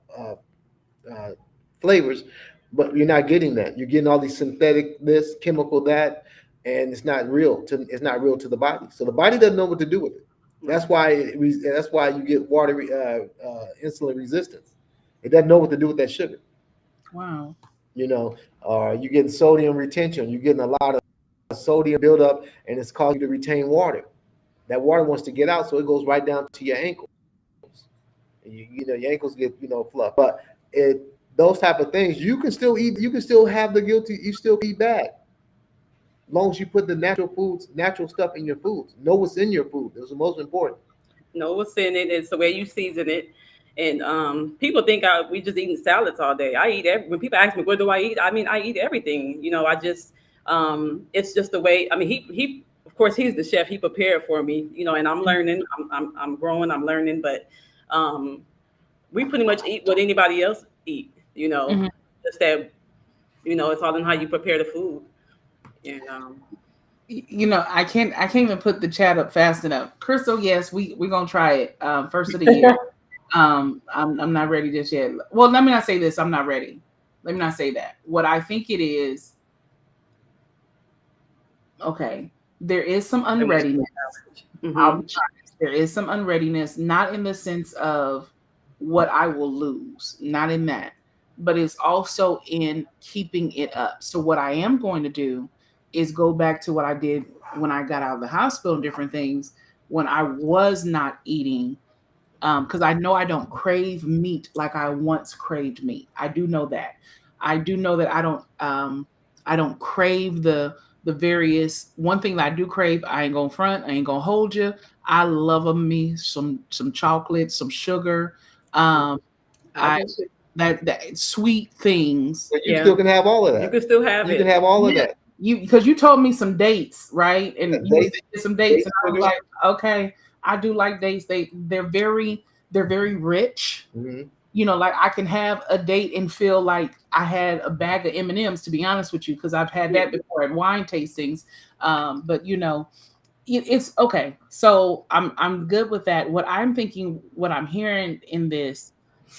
flavors, but you're not getting that. You're getting all these synthetic this, chemical that, and it's not real to the body. So the body doesn't know what to do with it. That's why you get insulin resistance. It doesn't know what to do with that sugar. Wow. Or you're getting sodium retention. You're getting a lot of sodium buildup, and it's causing you to retain water. That water wants to get out, so it goes right down to your ankles. And your ankles get fluff. But those type of things, you can still eat. You can still have the guilty. You still eat bad, as long as you put the natural stuff in your foods. Know what's in your food. That's the most important. Know what's in it. It's the way you season it. And people think we just eating salads all day. I eat when people ask me what do I eat, I mean I eat everything. I just it's just the way. I mean he of course he's the chef. He prepared for me. And I'm learning. I'm growing. I'm learning. But we pretty much eat what anybody else eat. Mhm. Just that it's all in how you prepare the food. And I can't even put the chat up fast enough. Crystal, yes, we're gonna try it. First of the year. I'm not ready just yet. Well, let me not say this. I'm not ready. Let me not say that. What I think it is, okay, there is some unreadiness. I'll be honest. There is some unreadiness, not in the sense of what I will lose, not in that, but it's also in keeping it up. So what I am going to do is go back to what I did when I got out of the hospital and different things when I was not eating, because I know I don't crave meat like I once craved meat. I do know that. I do know that I don't crave the various. One thing that I do crave, I ain't gonna front, I ain't gonna hold you. I love me some chocolate, some sugar, um, I I do too. that sweet things. But you Yeah, still can have all of you that. can still have You can it. have all of Yeah, that. because you told me some dates, right? And you Dates, said some dates, and I was sugar. like, okay, I do like dates. They're very rich. Mhm. Like I can have a date and feel like I had a bag of M&Ms, to be honest with you, because I've had that before at wine tastings. But it's okay. So I'm good with that. What I'm thinking, what I'm hearing in this,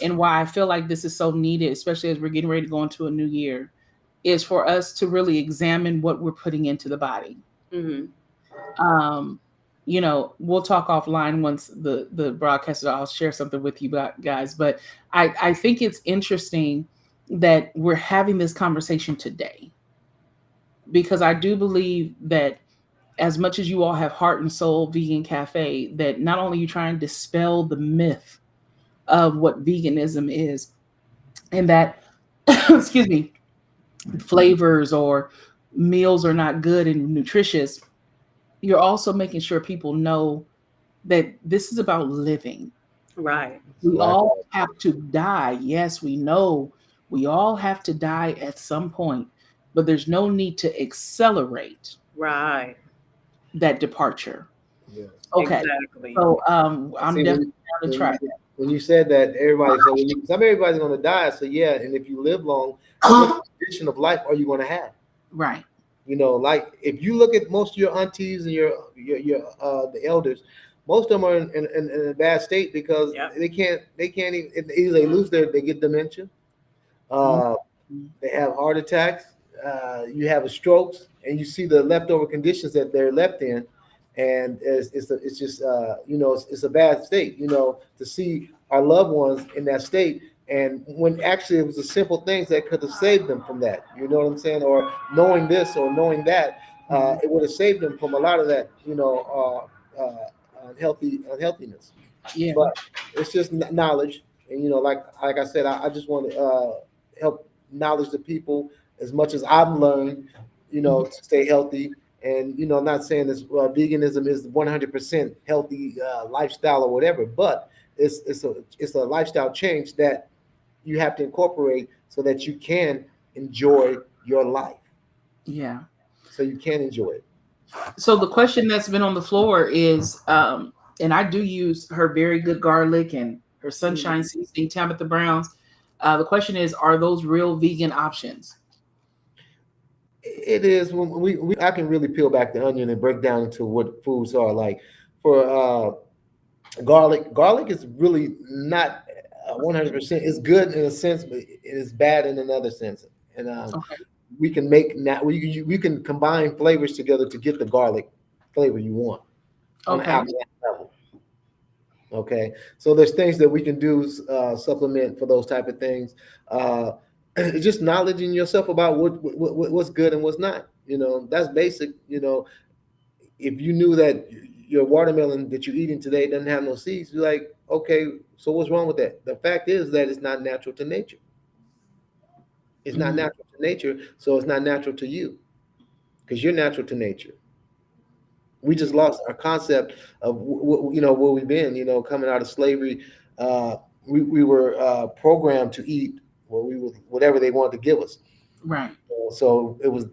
and why I feel like this is so needed, especially as we're getting ready to go into a new year, is for us to really examine what we're putting into the body. Hmm. Um, we'll talk offline once the broadcast. I'll share something with you guys. But I think it's interesting that we're having this conversation today, because I do believe that as much as you all have Heart and Soul Vegan Cafe, that not only you try and dispel the myth of what veganism is, and that excuse me, flavors or meals are not good and nutritious, you're also making sure people know that this is about living. Right. We Life. all have to die. Yes, we know we all have to die at some point, but there's no need to accelerate Right. that departure. Yeah. Okay. Exactly. So I'm See, definitely down to when try you that. when you said that, everybody's going to die. So yeah, and if you live long, what condition of life are you going to have? Right. Like if you look at most of your aunties and your the elders, most of them are in a bad state because Yep. they can't even, either they get dementia, uh, Mhm. they have heart attacks, you have a strokes, and you see the leftover conditions that they're left in, and it's just it's a bad state. To see our loved ones in that state, and when actually it was the simple things that could have saved them from that. You know what I'm saying? Or knowing this or knowing that, Mhm. it would have saved them from a lot of that. Unhealthiness. Yeah. But it's just knowledge, And like I said, I just want to help knowledge the people as much as I've learned, to stay healthy. And I'm not saying this veganism is 100% healthy lifestyle or whatever, but it's a lifestyle change that you have to incorporate so that you can enjoy your life. Yeah. So you can enjoy it. So the question that's been on the floor is, and I do use her very good garlic and her sunshine seasoning, Tabitha Brown's. The question is, are those real vegan options? It is when I can really peel back the onion and break down into what foods are like. For garlic is really not 100%. It's good in a sense, but it is bad in another sense. And Okay. we can make now we can combine flavors together to get the garlic flavor you want on an Okay. apple level. Okay, so there's things that we can do supplement for those type of things. Uh, it's just knowledge in yourself about what's good and what's not. That's basic. If you knew that your watermelon that you're eating today doesn't have no seeds, you're like, okay, so what's wrong with that? The fact is that it's not natural to nature. It's not Mhm. natural to nature, so it's not natural to you because you're natural to nature. We just lost our concept of where we've been. Coming out of slavery, uh, we were programmed to eat whatever they wanted to give us. Right. So it was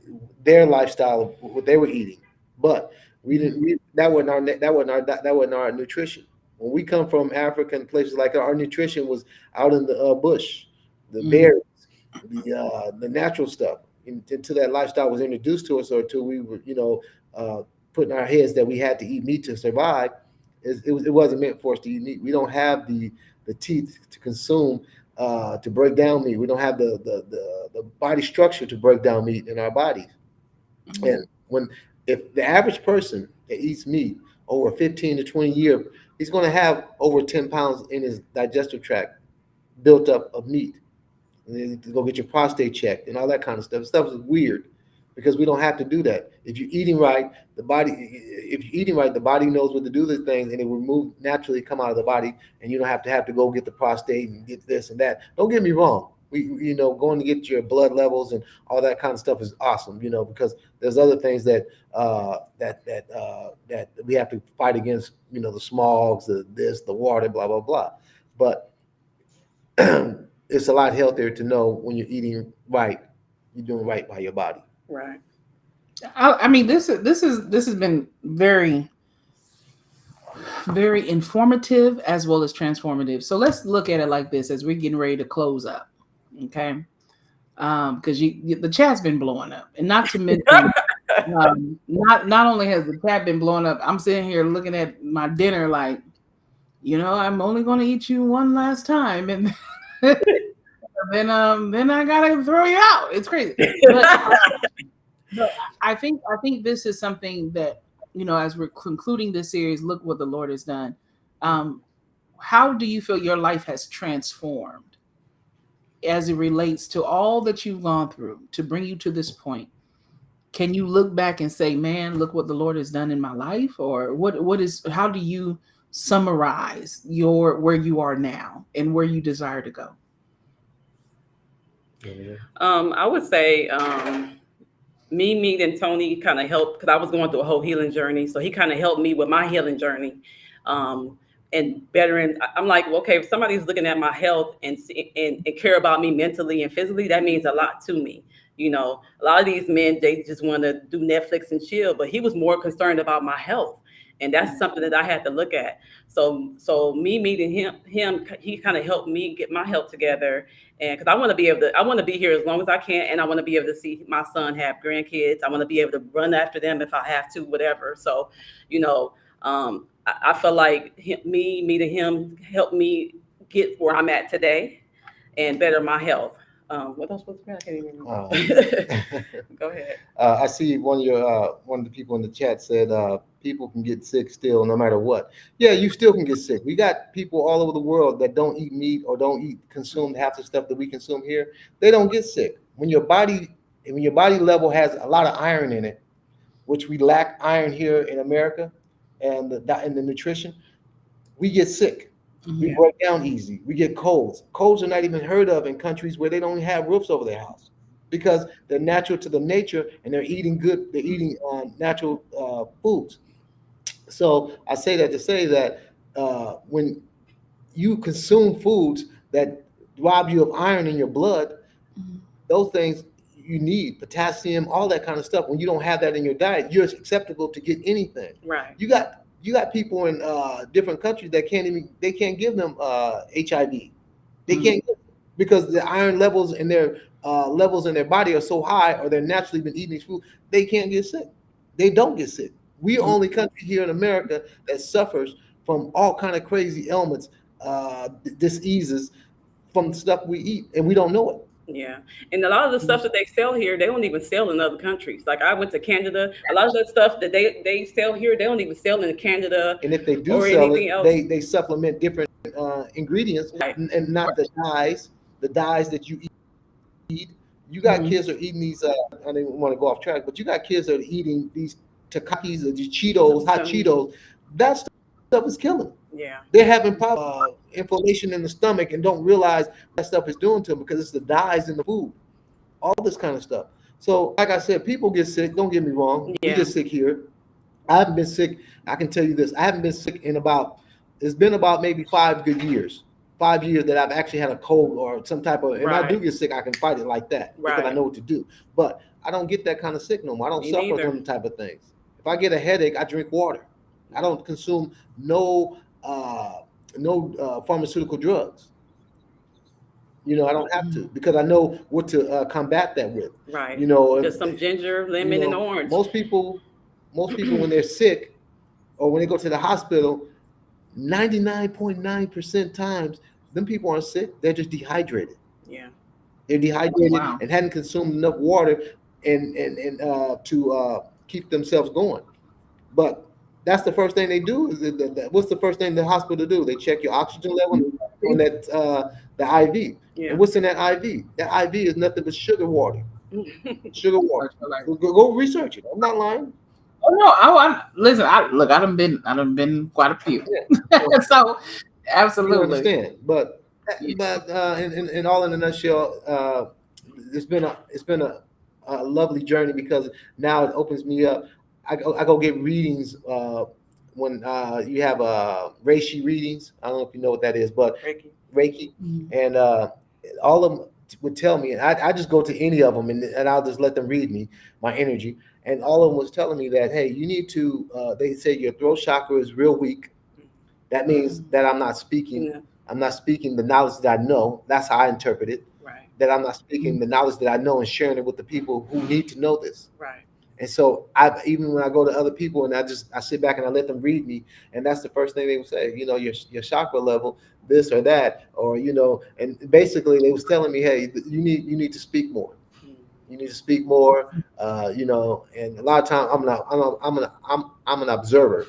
their lifestyle, what they were eating, but we Mhm. didn't. That wasn't our nutrition. When we come from Africa and places like that, our nutrition was out in the bush, the Mhm. berries, the natural stuff. Until that lifestyle was introduced to us, or until we were, put in our heads that we had to eat meat to survive. It wasn't meant for us to eat meat. We don't have the teeth to consume to break down meat. We don't have the body structure to break down meat in our bodies. Mhm. And when if the average person that eats meat over 15 to 20 years, he's going to have over 10 pounds in his digestive tract built up of meat. And then to go get your prostate checked and all that kind of stuff. Stuff is weird because we don't have to do that. If you're eating right, the body knows what to do with things, and it will move naturally, come out of the body, and you don't have to go get the prostate and get this and that. Don't get me wrong. Going to get your blood levels and all that kind of stuff is awesome. Because there's other things that we have to fight against. The smogs, the water, blah blah blah. But it's a lot healthier to know when you're eating right, you're doing right by your body. Right. I mean, this has been very, very informative as well as transformative. So let's look at it like this as we're getting ready to close up. Okay. Because the chat's been blowing up, and not to mention, not only has the chat been blowing up, I'm sitting here looking at my dinner like, I'm only going to eat you one last time, and then I gotta throw you out. It's crazy, but I think this is something that, as we're concluding this series, look what the Lord has done. Um, how do you feel your life has transformed as it relates to all that you've gone through to bring you to this point? Can you look back and say, man, look what the Lord has done in my life? Or how do you summarize where you are now and where you desire to go? Yeah. I would say me meeting Tony kind of helped because I was going through a whole healing journey. So he kind of helped me with my healing journey. And bettering, I'm like, well, okay, if somebody's looking at my health and care about me mentally and physically, that means a lot to me. A lot of these men, they just want to do Netflix and chill, but he was more concerned about my health. And that's something that I had to look at. So me meeting him, he kind of helped me get my health together. And because I want to be here as long as I can, and I want to be able to see my son have grandkids. I want to be able to run after them if I have to, whatever. So, I feel like me meeting him helped me get where I'm at today and better my health. What else was I can't even remember. Go ahead. I see one of the people in the chat said people can get sick still no matter what. Yeah, you still can get sick. We got people all over the world that don't eat meat or don't consume half the stuff that we consume here. They don't get sick. When your body level has a lot of iron in it, which we lack iron here in America, and the nutrition, we get sick. We break down easy. We get colds. Colds are not even heard of in countries where they don't have roofs over their house because they're natural to the nature and they're eating good. They're eating natural foods. So I say that to say that when you consume foods that rob you of iron in your blood, those things you need, potassium, all that kind of stuff. When you don't have that in your diet, you're acceptable to get anything. Right. You got people in different countries that they can't give them HIV. They can't because the iron levels in their body are so high, or they're naturally been eating these food. They can't get sick. They don't get sick. We're only country here in America that suffers from all kind of crazy ailments, diseases from the stuff we eat, and we don't know it. Yeah. And a lot of the stuff that they sell here, they don't even sell in other countries. Like I went to Canada. A lot of the stuff that they sell here, they don't even sell in Canada. And if they do or sell anything it, else. they supplement different ingredients Right. and not the dyes that you eat. You got kids that are eating these. I don't want to go off track, but you got kids that are eating these Takakis or these Cheetos, hot Cheetos. That stuff is killing them. Yeah. They're having inflammation in the stomach and don't realize that stuff is doing to them because it's the dyes in the food. All this kind of stuff. So, like I said, people get sick. Don't get me wrong. We get sick here. I haven't been sick. I can tell you this. I haven't been sick in it's been about maybe 5 good years. 5 years that I've actually had a cold or some type of, and I do get sick, I can fight it like that because I know what to do. But I don't get that kind of sick no more. I don't suffer from type of things. If I get a headache, I drink water. I don't consume no pharmaceutical drugs. I don't have to because I know what to combat that with. Right. Just some ginger, lemon, and orange. Most people when they're sick or when they go to the hospital, 99.9% times, them people aren't sick. They're just dehydrated. Yeah. They're dehydrated and hadn't consumed enough water and to keep themselves going. But that's the first thing they do. What's the first thing the hospital do? They check your oxygen level on that the IV. Yeah. And what's in that IV? That IV is nothing but sugar water. Sugar water. Go research it. I'm not lying. Oh no! Listen. I done been quite a few. Yeah. So absolutely. You understand, but in all in a nutshell, it's been a lovely journey because now it opens me up. I go get readings when you have reishi readings. I don't know if you know what that is, but Reiki. And all of them would tell me, and I just go to any of them and I'll just let them read me my energy. And all of them was telling me that, hey, you need to. They say your throat chakra is real weak. That means that I'm not speaking. Yeah. I'm not speaking the knowledge that I know. That's how I interpret it. Right. That I'm not speaking the knowledge that I know and sharing it with the people who need to know this. Right. And so even when I go to other people and I sit back and I let them read me, and that's the first thing they would say, your chakra level, this or that, or and basically they was telling me, hey, you need to speak more. You need to speak more, and a lot of times I'm an observer.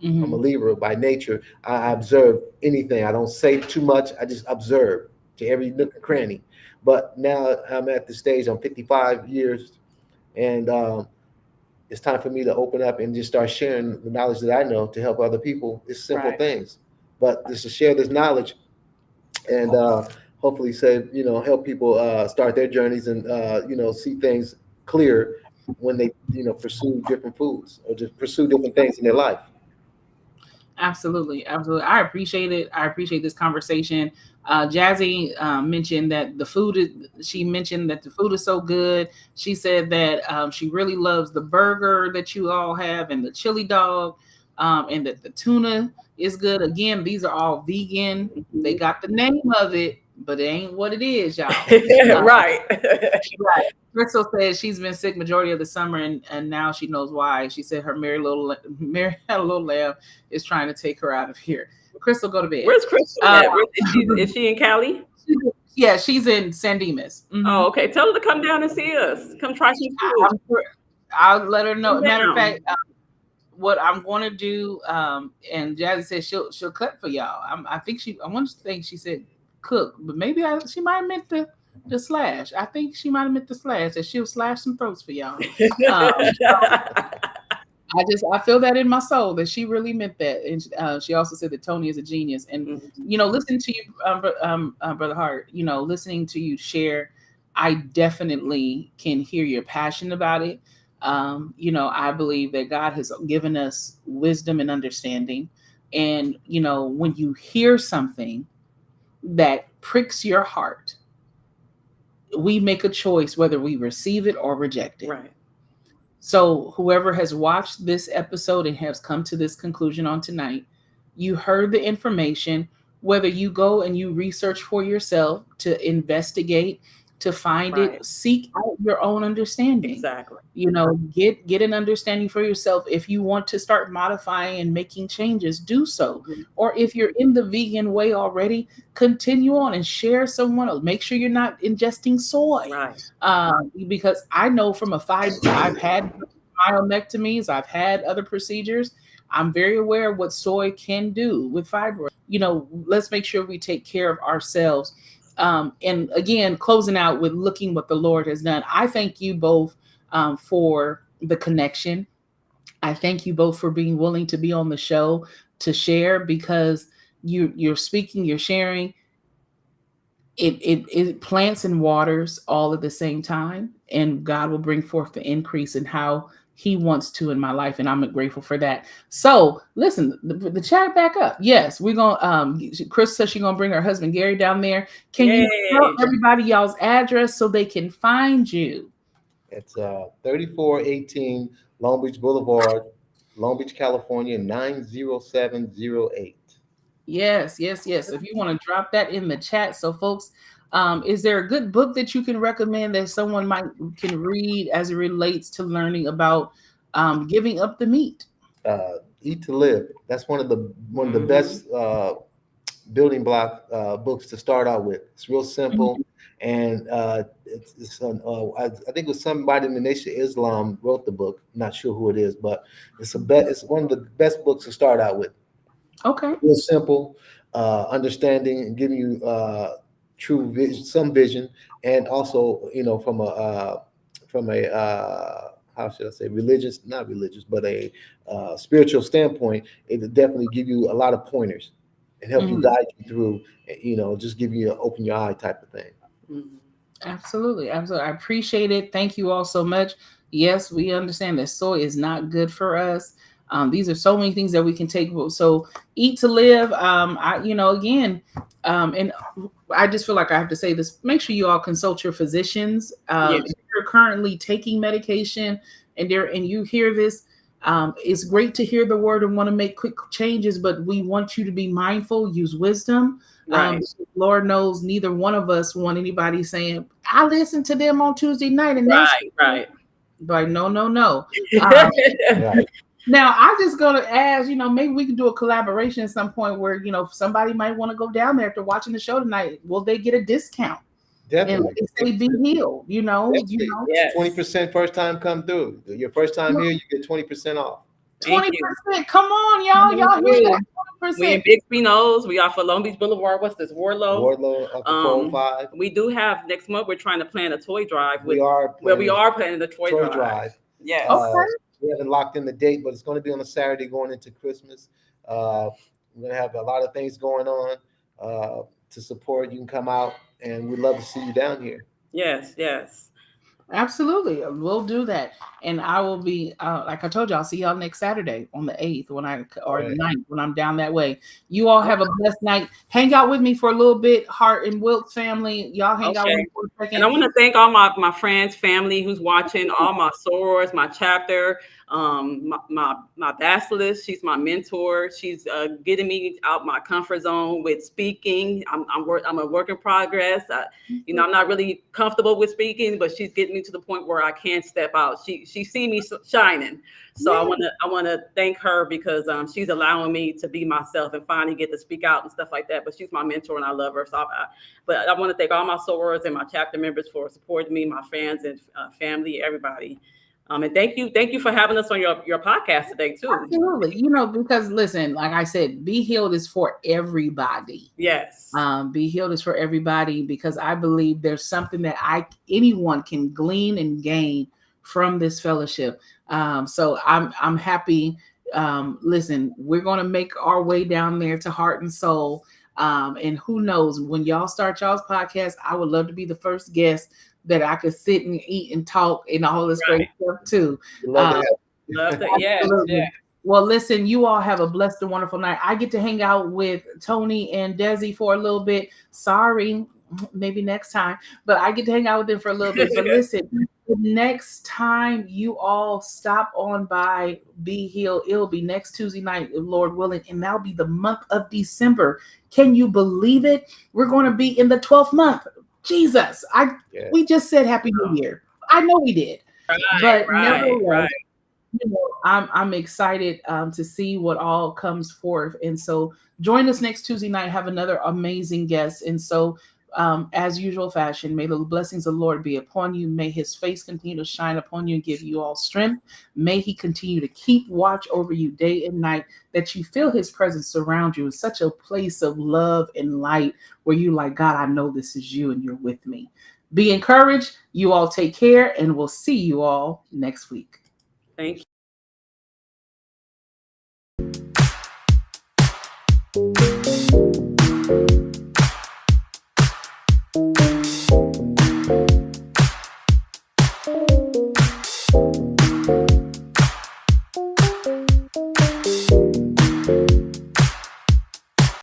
Mm-hmm. I'm a Libra by nature. I observe anything. I don't say too much. I just observe to every nook and cranny. But now I'm at the stage. I'm 55 years, and it's time for me to open up and just start sharing the knowledge that I know to help other people. It's simple things, but just to share this knowledge and hopefully help people start their journeys and see things clear when they pursue different foods or just pursue different things in their life. Absolutely. I appreciate it. I appreciate this conversation. Jazzy mentioned that the food is so good. She said that she really loves the burger that you all have and the chili dog, and that the tuna is good. Again, these are all vegan. They got the name of it, but it ain't what it is, y'all. Right. Right. Crystal says she's been sick majority of the summer, and now she knows why. She said her Mary had a little lamb is trying to take her out of here. Crystal, go to bed. Where's Crystal at? Is she in Cali? Yeah, she's in San Dimas. Mm-hmm. Oh, okay. Tell her to come down and see us. Come try some food. I'll let her know. Matter of fact, what I'm going to do, and Jazzy said she'll cut for y'all. I want to think she said cook, but maybe she might have meant the slash. I think she might have meant the slash, that she'll slash some throats for y'all. I feel that in my soul that she really meant that, and she also said that Tony is a genius. And Mhm. listening to you, Brother Hart, listening to you share, I definitely can hear your passion about it. I believe that God has given us wisdom and understanding, and when you hear something that pricks your heart, we make a choice whether we receive it or reject it. Right. So, whoever has watched this episode and has come to this conclusion on tonight, you heard the information. Whether you go and you research for yourself to investigate, to find Right. it, seek out your own understanding. Exactly. Get an understanding for yourself. If you want to start modifying and making changes, do so. Mhm. Or if you're in the vegan way already, continue on and share someone else. Make sure you're not ingesting soy, Right. because I know from I've had myomectomies, I've had other procedures. I'm very aware of what soy can do with fibroids. Let's make sure we take care of ourselves. And again, closing out with looking what the Lord has done. I thank you both for the connection. I thank you both for being willing to be on the show to share, because you're speaking, you're sharing. It plants and waters all at the same time, and God will bring forth the increase in how He wants to in my life, and I'm grateful for that. So listen, the chat back up. Yes, we're gonna. Chris says she's gonna bring her husband Gary down there. Can you tell Yay. everybody y'all's address so they can find you? It's 3418 Long Beach Boulevard, Long Beach, California, 90708. Yes, yes, yes. If you want to drop that in the chat, so folks, is there a good book that you can recommend that someone can read as it relates to learning about giving up the meat? Eat to Live. That's one of the best building block books to start out with. It's real simple, Mhm. and I think it was somebody in the Nation of Islam wrote the book. I'm not sure who it is, but it's one of the best books to start out with. Okay. Real simple, understanding and giving you true vision, some vision, and also from a how should I say, religious, not religious, but a spiritual standpoint. It will definitely give you a lot of pointers and help you Mhm. guide you through. Just give you an open your eye type of thing. Mhm. Absolutely, absolutely. I appreciate it. Thank you all so much. Yes, we understand that soy is not good for us. These are so many things that we can take. So eat to live. Again, and I just feel like I have to say this. Make sure you all consult your physicians. Yeah. If you're currently taking medication and you hear this, it's great to hear the word and want to make quick changes, but we want you to be mindful, use wisdom. Right. Lord knows neither one of us want anybody saying, I listened to them on Tuesday night and that's Right. Right. like, no, no, no. Um, Right. Now, I'm just going to ask, maybe we can do a collaboration at some point where, if somebody might want to go down there after watching the show tonight, will they get a discount? And Definitely. like they say, be healed, Definitely. Yes. 20% first time come through. Your first time here, you get 20% off. Thank you. 20%. Come on, y'all. Y'all hear that? We in 20%. Big Spinos. We are for Long Beach Boulevard. What's this? Warlow. Wardlow up to 405. We do have next month. We're trying to plan a toy drive We are where we planning are planning the toy Troy drive. Drive. Yes. Okay. We haven't locked in the date, but it's going to be on a Saturday going into Christmas. We're going to have a lot of things going on to support. You can come out, and we'd love to see you down here. Yes. Yes. Absolutely. We'll do that. And I will be, like I told you, I'll see y'all next Saturday on the 8th or the 9th when I'm down that way. You all have a blessed night. Hang out with me for a little bit, Hart and Wilkes family. Y'all hang out with me for a second. And I want to thank all my friends, family who's watching, all my sorors, my chapter, my basilisk. She's my mentor. She's getting me out my comfort zone with speaking. I'm a work in progress. I'm not really comfortable with speaking, but she's getting me to the point where I can step out. She see me shining. So I want to thank her because she's allowing me to be myself and finally get to speak out and stuff like that. But she's my mentor and I love her. But I want to thank all my sorors and my chapter members for supporting me, my fans and family, everybody. And thank you for having us on your podcast today too. Absolutely. Because listen, like I said, Be Healed is for everybody. Yes. Be Healed is for everybody because I believe there's something that anyone can glean and gain from this fellowship. So I'm happy. Listen, we're going to make our way down there to Heart and Soul. And who knows, when y'all start y'all's podcast, I would love to be the first guest that I could sit and eat and talk and all this great stuff too. Love to have Love that. Yes. Absolutely. Well, listen, you all have a blessed and wonderful night. I get to hang out with Tony and Desi for a little bit. Sorry, maybe next time, but I get to hang out with them for a little bit. But listen, the next time you all stop on by Be Healed, it'll be next Tuesday night, Lord willing, and that'll be the month of December. Can you believe it? We're going to be in the 12th month. Jesus, we just said Happy New Year. I know we did, but nevertheless, you know, I'm excited to see what all comes forth. And so join us next Tuesday night. Have another amazing guest. And so as usual fashion, may the blessings of the Lord be upon you. May his face continue to shine upon you and give you all strength. May he continue to keep watch over you day and night, that you feel his presence surround you in such a place of love and light where you like, God, I know this is you and you're with me. Be encouraged. You all take care, and we'll see you all next week. Thank you.